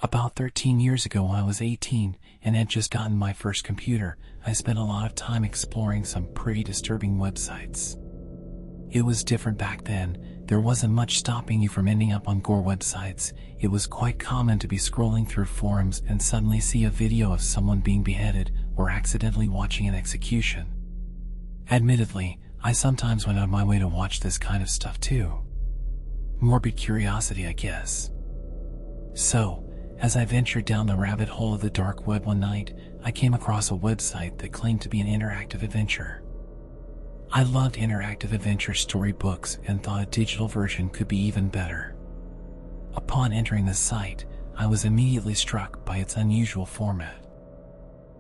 About 13 years ago when I was 18 and had just gotten my first computer, I spent a lot of time exploring some pretty disturbing websites. It was different back then. There wasn't much stopping you from ending up on gore websites. It was quite common to be scrolling through forums and suddenly see a video of someone being beheaded or accidentally watching an execution. Admittedly, I sometimes went out of my way to watch this kind of stuff too. Morbid curiosity, I guess. So, as I ventured down the rabbit hole of the dark web one night, I came across a website that claimed to be an interactive adventure. I loved interactive adventure storybooks and thought a digital version could be even better. Upon entering the site, I was immediately struck by its unusual format.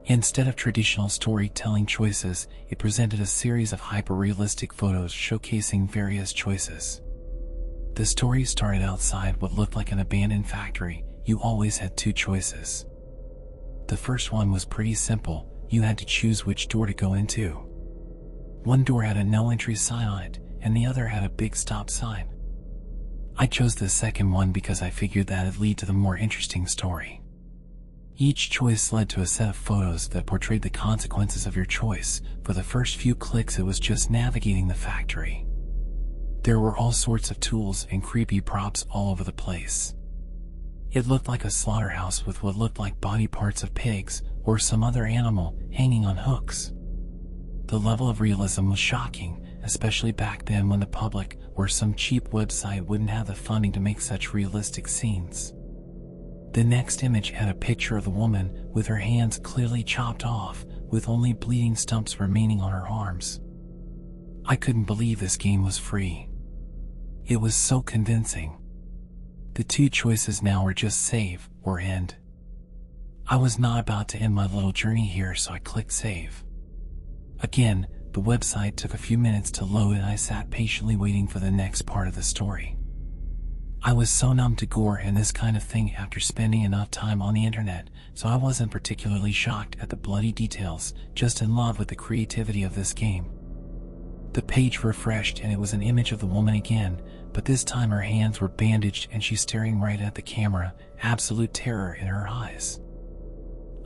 Instead of traditional storytelling choices, it presented a series of hyper-realistic photos showcasing various choices. The story started outside what looked like an abandoned factory. You always had two choices. The first one was pretty simple. You had to choose which door to go into. One door had a no entry sign on it, and the other had a big stop sign. I chose the second one because I figured that'd lead to the more interesting story. Each choice led to a set of photos that portrayed the consequences of your choice. For the first few clicks, it was just navigating the factory. There were all sorts of tools and creepy props all over the place. It looked like a slaughterhouse with what looked like body parts of pigs or some other animal hanging on hooks. The level of realism was shocking, especially back then when the public or some cheap website wouldn't have the funding to make such realistic scenes. The next image had a picture of the woman with her hands clearly chopped off, with only bleeding stumps remaining on her arms. I couldn't believe this game was free. It was so convincing. The two choices now were just save or end. I was not about to end my little journey here, so I clicked save. Again, the website took a few minutes to load and I sat patiently waiting for the next part of the story. I was so numb to gore and this kind of thing after spending enough time on the internet, so I wasn't particularly shocked at the bloody details, just in love with the creativity of this game. The page refreshed and it was an image of the woman again, but this time her hands were bandaged and she's staring right at the camera, absolute terror in her eyes.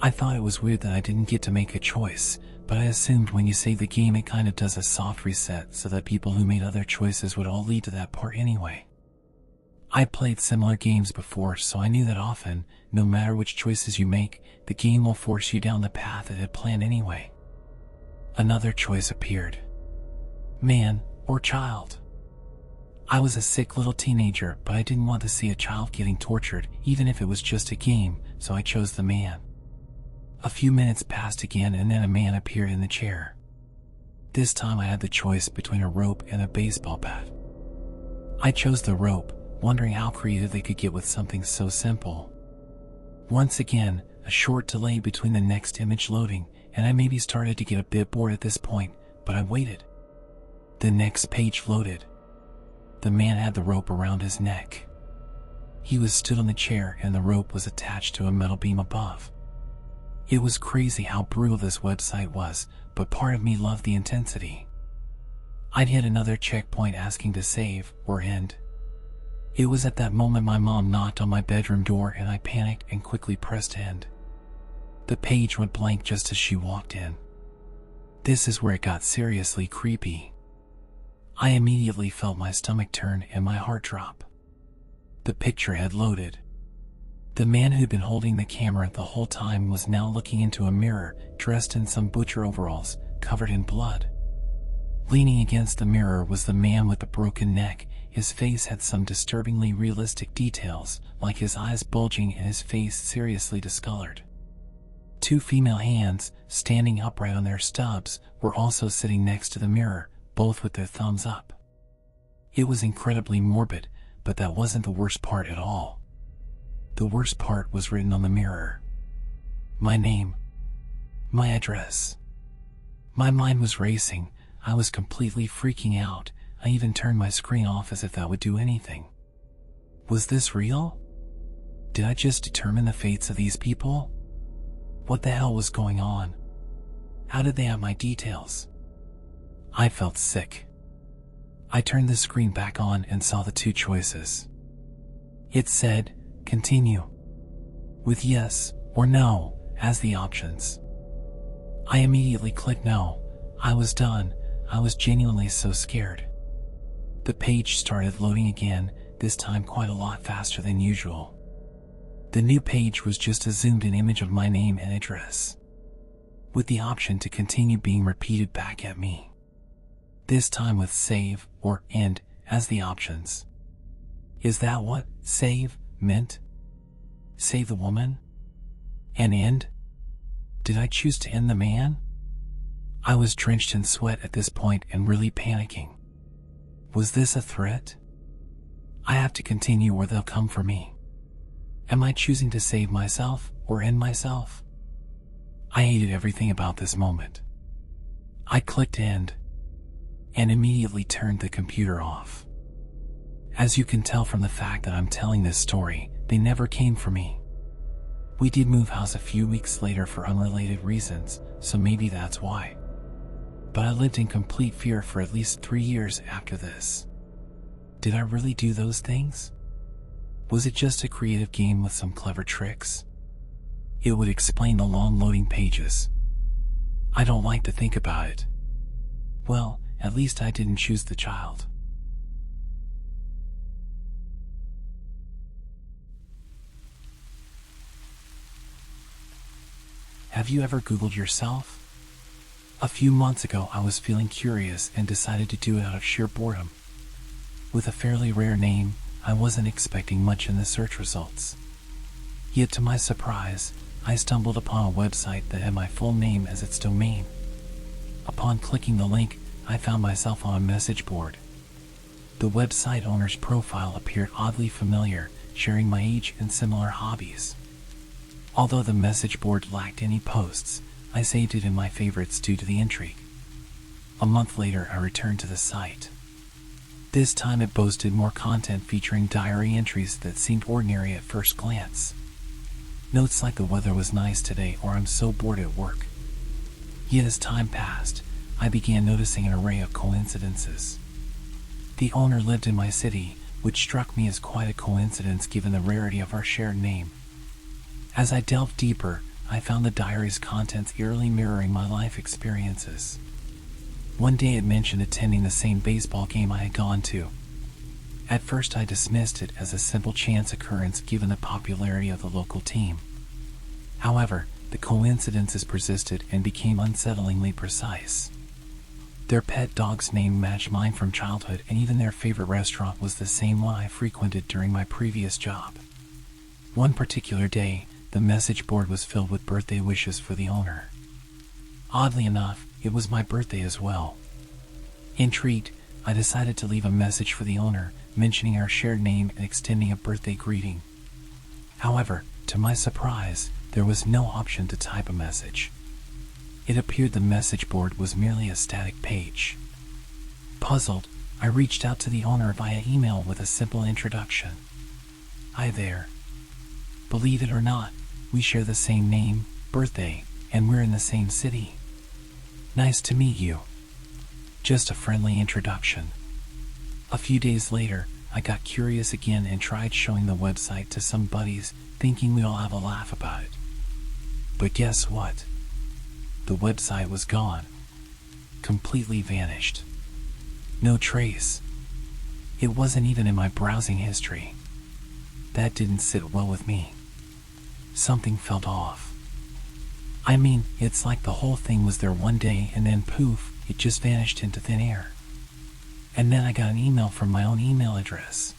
I thought it was weird that I didn't get to make a choice, but I assumed when you save the game it kind of does a soft reset so that people who made other choices would all lead to that part anyway. I played similar games before, so I knew that often, no matter which choices you make, the game will force you down the path it had planned anyway. Another choice appeared. Man or child. I was a sick little teenager, but I didn't want to see a child getting tortured, even if it was just a game, so I chose the man. A few minutes passed again and then a man appeared in the chair. This time I had the choice between a rope and a baseball bat. I chose the rope, wondering how creative they could get with something so simple. Once again, a short delay between the next image loading, and I maybe started to get a bit bored at this point, but I waited. The next page loaded. The man had the rope around his neck. He was stood on the chair and the rope was attached to a metal beam above. It was crazy how brutal this website was, but part of me loved the intensity. I'd hit another checkpoint asking to save or end. It was at that moment my mom knocked on my bedroom door and I panicked and quickly pressed end. The page went blank just as she walked in. This is where it got seriously creepy. I immediately felt my stomach turn and my heart drop. The picture had loaded. The man who'd been holding the camera the whole time was now looking into a mirror, dressed in some butcher overalls, covered in blood. Leaning against the mirror was the man with the broken neck. His face had some disturbingly realistic details, like his eyes bulging and his face seriously discolored. Two female hands, standing upright on their stubs, were also sitting next to the mirror, both with their thumbs up. It was incredibly morbid, but that wasn't the worst part at all. The worst part was written on the mirror. My name. My address. My mind was racing. I was completely freaking out. I even turned my screen off as if that would do anything. Was this real? Did I just determine the fates of these people? What the hell was going on? How did they have my details? I felt sick. I turned the screen back on and saw the two choices. It said, continue. with yes or no as the options. I immediately clicked no. I was done. I was genuinely so scared. The page started loading again, this time quite a lot faster than usual. The new page was just a zoomed-in image of my name and address, with the option to continue being repeated back at me, this time with save or end as the options. Is that what save meant? Save the woman? And end? Did I choose to end the man? I was drenched in sweat at this point and really panicking. Was this a threat? I have to continue or they'll come for me. Am I choosing to save myself or end myself? I hated everything about this moment. I clicked end and immediately turned the computer off. As you can tell from the fact that I'm telling this story, they never came for me. We did move house a few weeks later for unrelated reasons, so maybe that's why. But I lived in complete fear for at least 3 years after this. Did I really do those things? Was it just a creative game with some clever tricks? It would explain the long loading pages. I don't like to think about it. Well, at least I didn't choose the child. Have you ever Googled yourself? A few months ago, I was feeling curious and decided to do it out of sheer boredom. With a fairly rare name, I wasn't expecting much in the search results. Yet to my surprise, I stumbled upon a website that had my full name as its domain. Upon clicking the link, I found myself on a message board. The website owner's profile appeared oddly familiar, sharing my age and similar hobbies. Although the message board lacked any posts, I saved it in my favorites due to the intrigue. A month later, I returned to the site. This time it boasted more content featuring diary entries that seemed ordinary at first glance. Notes like the weather was nice today or I'm so bored at work. Yet as time passed, I began noticing an array of coincidences. The owner lived in my city, which struck me as quite a coincidence given the rarity of our shared name. As I delved deeper, I found the diary's contents eerily mirroring my life experiences. One day it mentioned attending the same baseball game I had gone to. At first I dismissed it as a simple chance occurrence given the popularity of the local team. However, the coincidences persisted and became unsettlingly precise. Their pet dog's name matched mine from childhood, and even their favorite restaurant was the same one I frequented during my previous job. One particular day, the message board was filled with birthday wishes for the owner. Oddly enough, it was my birthday as well. Intrigued, I decided to leave a message for the owner, mentioning our shared name and extending a birthday greeting. However, to my surprise, there was no option to type a message. It appeared the message board was merely a static page. Puzzled, I reached out to the owner via email with a simple introduction. Hi there. Believe it or not, we share the same name, birthday, and we're in the same city. Nice to meet you. Just a friendly introduction. A few days later, I got curious again and tried showing the website to some buddies, thinking we'd all have a laugh about it. But guess what? The website was gone. Completely vanished. No trace. It wasn't even in my browsing history. That didn't sit well with me. Something felt off. I mean, it's like the whole thing was there one day and then poof, it just vanished into thin air. And then I got an email from my own email address.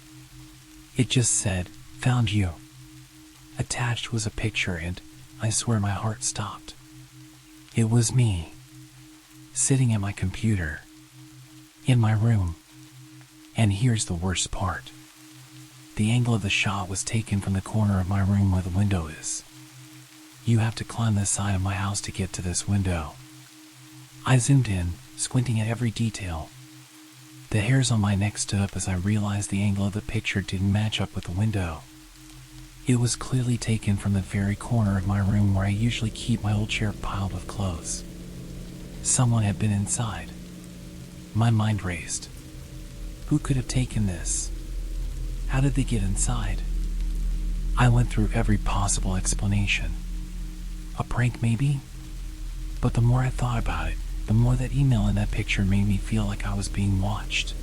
It just said, "Found you." Attached was a picture and, I swear my heart stopped. It was me, sitting at my computer, in my room. And here's the worst part. The angle of the shot was taken from the corner of my room where the window is. You have to climb the side of my house to get to this window. I zoomed in, squinting at every detail. The hairs on my neck stood up as I realized the angle of the picture didn't match up with the window. It was clearly taken from the very corner of my room where I usually keep my old chair piled with clothes. Someone had been inside. My mind raced. Who could have taken this? How did they get inside? I went through every possible explanation. A prank, maybe? But the more I thought about it, the more that email and that picture made me feel like I was being watched.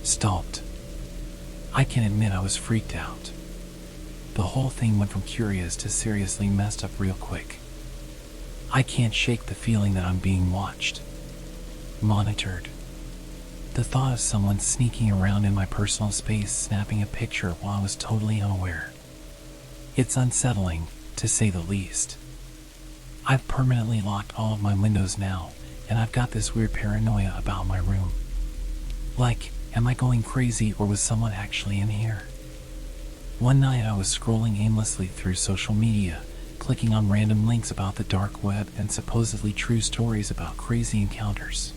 Stalked. I can admit I was freaked out. The whole thing went from curious to seriously messed up real quick. I can't shake the feeling that I'm being watched. Monitored. The thought of someone sneaking around in my personal space snapping a picture while I was totally unaware. It's unsettling, to say the least. I've permanently locked all of my windows now, and I've got this weird paranoia about my room. Like, am I going crazy or was someone actually in here? One night I was scrolling aimlessly through social media, clicking on random links about the dark web and supposedly true stories about crazy encounters.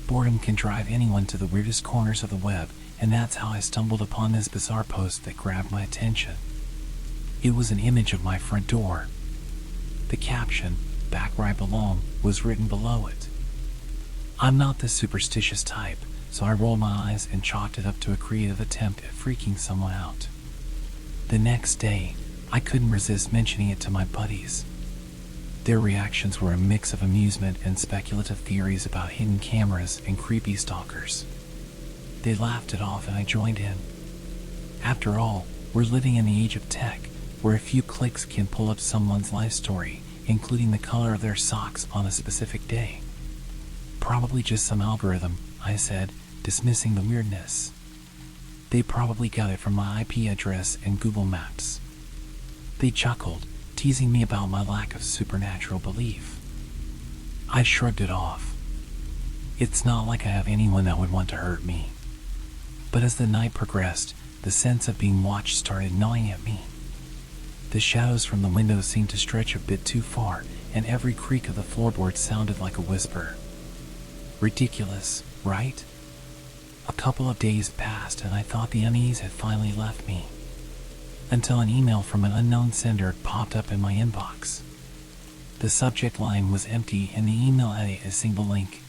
Boredom can drive anyone to the weirdest corners of the web, and that's how I stumbled upon this bizarre post that grabbed my attention. It was an image of my front door. The caption, "Back where I belong," was written below it. I'm not the superstitious type, so I rolled my eyes and chalked it up to a creative attempt at freaking someone out. The next day, I couldn't resist mentioning it to my buddies. Their reactions were a mix of amusement and speculative theories about hidden cameras and creepy stalkers. They laughed it off and I joined in. After all, we're living in the age of tech, where a few clicks can pull up someone's life story, including the color of their socks on a specific day. Probably just some algorithm, I said, dismissing the weirdness. They probably got it from my IP address and Google Maps. They chuckled, teasing me about my lack of supernatural belief. I shrugged it off. It's not like I have anyone that would want to hurt me. But as the night progressed, the sense of being watched started gnawing at me. The shadows from the windows seemed to stretch a bit too far, and every creak of the floorboard sounded like a whisper. Ridiculous, right? A couple of days passed and I thought the unease had finally left me, until an email from an unknown sender popped up in my inbox. The subject line was empty and the email had a single link.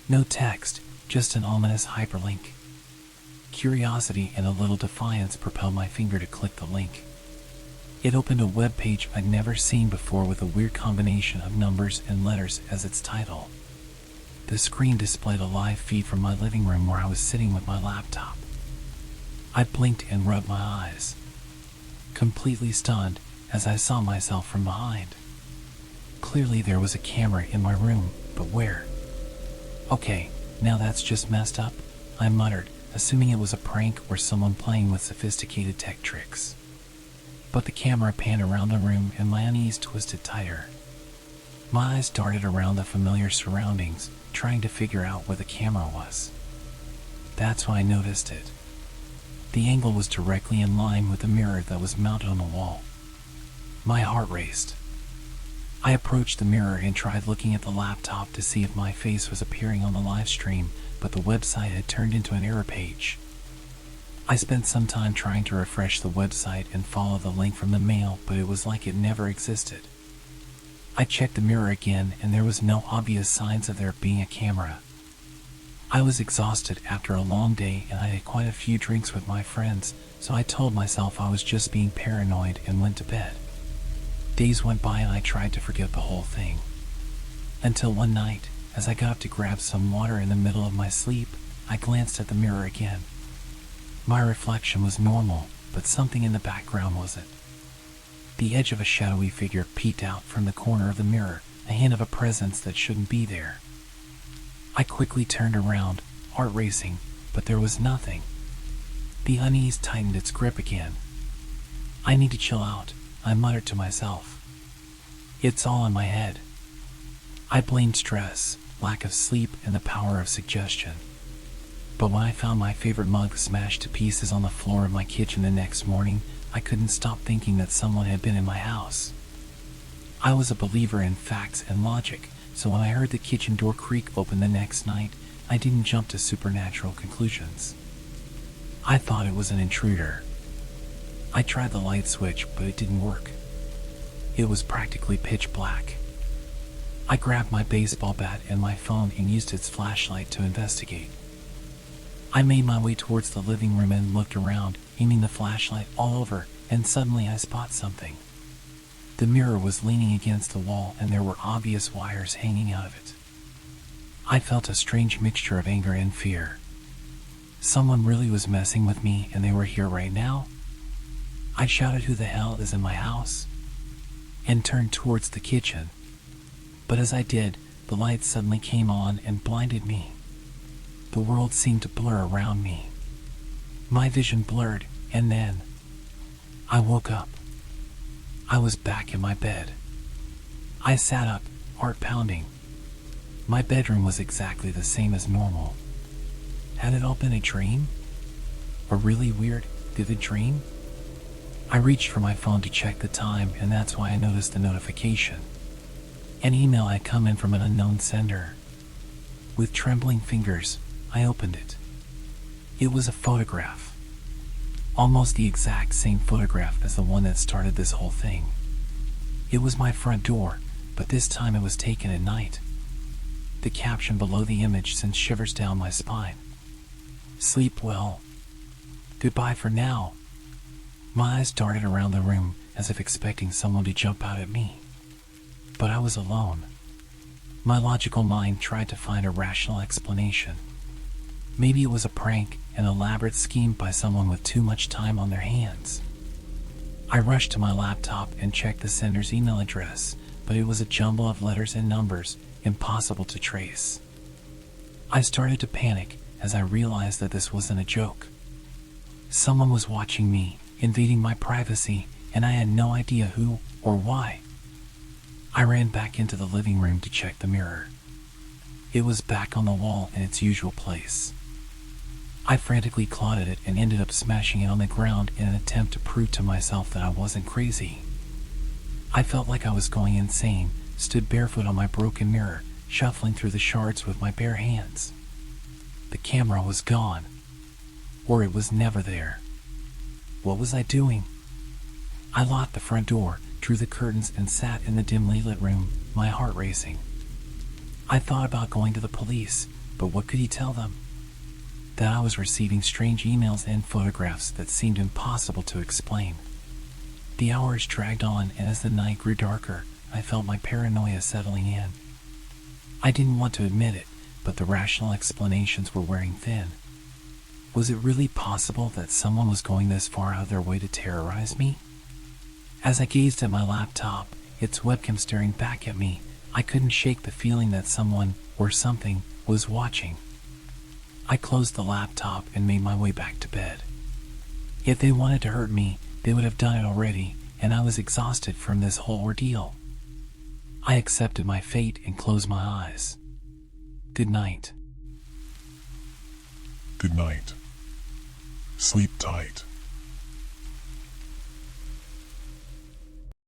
No text, just an ominous hyperlink. Curiosity and a little defiance propelled my finger to click the link. It opened a web page I'd never seen before with a weird combination of numbers and letters as its title. The screen displayed a live feed from my living room where I was sitting with my laptop. I blinked and rubbed my eyes, completely stunned as I saw myself from behind. Clearly there was a camera in my room, but where? Okay, now that's just messed up, I muttered, assuming it was a prank or someone playing with sophisticated tech tricks. But the camera panned around the room and my unease twisted tighter. My eyes darted around the familiar surroundings, trying to figure out where the camera was. That's when I noticed it. The angle was directly in line with the mirror that was mounted on the wall. My heart raced. I approached the mirror and tried looking at the laptop to see if my face was appearing on the live stream, but the website had turned into an error page. I spent some time trying to refresh the website and follow the link from the mail, but it was like it never existed. I checked the mirror again and there was no obvious signs of there being a camera. I was exhausted after a long day and I had quite a few drinks with my friends, so I told myself I was just being paranoid and went to bed. Days went by and I tried to forget the whole thing. Until one night, as I got up to grab some water in the middle of my sleep, I glanced at the mirror again. My reflection was normal, but something in the background wasn't. The edge of a shadowy figure peeked out from the corner of the mirror, a hint of a presence that shouldn't be there. I quickly turned around, heart racing, but there was nothing. The unease tightened its grip again. I need to chill out, I muttered to myself. It's all in my head. I blamed stress, lack of sleep, and the power of suggestion. But when I found my favorite mug smashed to pieces on the floor of my kitchen the next morning, I couldn't stop thinking that someone had been in my house. I was a believer in facts and logic, so when I heard the kitchen door creak open the next night, I didn't jump to supernatural conclusions. I thought it was an intruder. I tried the light switch, but it didn't work. It was practically pitch black. I grabbed my baseball bat and my phone and used its flashlight to investigate. I made my way towards the living room and looked around, aiming the flashlight all over and suddenly I spot something. The mirror was leaning against the wall and there were obvious wires hanging out of it. I felt a strange mixture of anger and fear. Someone really was messing with me and they were here right now? I shouted, "Who the hell is in my house?" and turned towards the kitchen. But as I did, the light suddenly came on and blinded me. The world seemed to blur around me. My vision blurred, and then I woke up. I was back in my bed. I sat up, heart pounding. My bedroom was exactly the same as normal. Had it all been a dream? A really weird, vivid dream? I reached for my phone to check the time, and that's why I noticed the notification. An email had come in from an unknown sender. With trembling fingers, I opened it. It was a photograph. Almost the exact same photograph as the one that started this whole thing. It was my front door, but this time it was taken at night. The caption below the image sent shivers down my spine. "Sleep well. Goodbye for now." My eyes darted around the room as if expecting someone to jump out at me. But I was alone. My logical mind tried to find a rational explanation. Maybe it was a prank, an elaborate scheme by someone with too much time on their hands. I rushed to my laptop and checked the sender's email address, but it was a jumble of letters and numbers, impossible to trace. I started to panic as I realized that this wasn't a joke. Someone was watching me, invading my privacy, and I had no idea who or why. I ran back into the living room to check the mirror. It was back on the wall in its usual place. I frantically clawed at it and ended up smashing it on the ground in an attempt to prove to myself that I wasn't crazy. I felt like I was going insane, stood barefoot on my broken mirror, shuffling through the shards with my bare hands. The camera was gone. Or it was never there. What was I doing? I locked the front door, drew the curtains, and sat in the dimly lit room, my heart racing. I thought about going to the police, but what could he tell them? That I was receiving strange emails and photographs that seemed impossible to explain. The hours dragged on, and as the night grew darker, I felt my paranoia settling in. I didn't want to admit it, but the rational explanations were wearing thin. Was it really possible that someone was going this far out of their way to terrorize me? As I gazed at my laptop, its webcam staring back at me, I couldn't shake the feeling that someone, or something, was watching. I closed the laptop and made my way back to bed. If they wanted to hurt me, they would have done it already, and I was exhausted from this whole ordeal. I accepted my fate and closed my eyes. Good night. Good night. Sleep tight.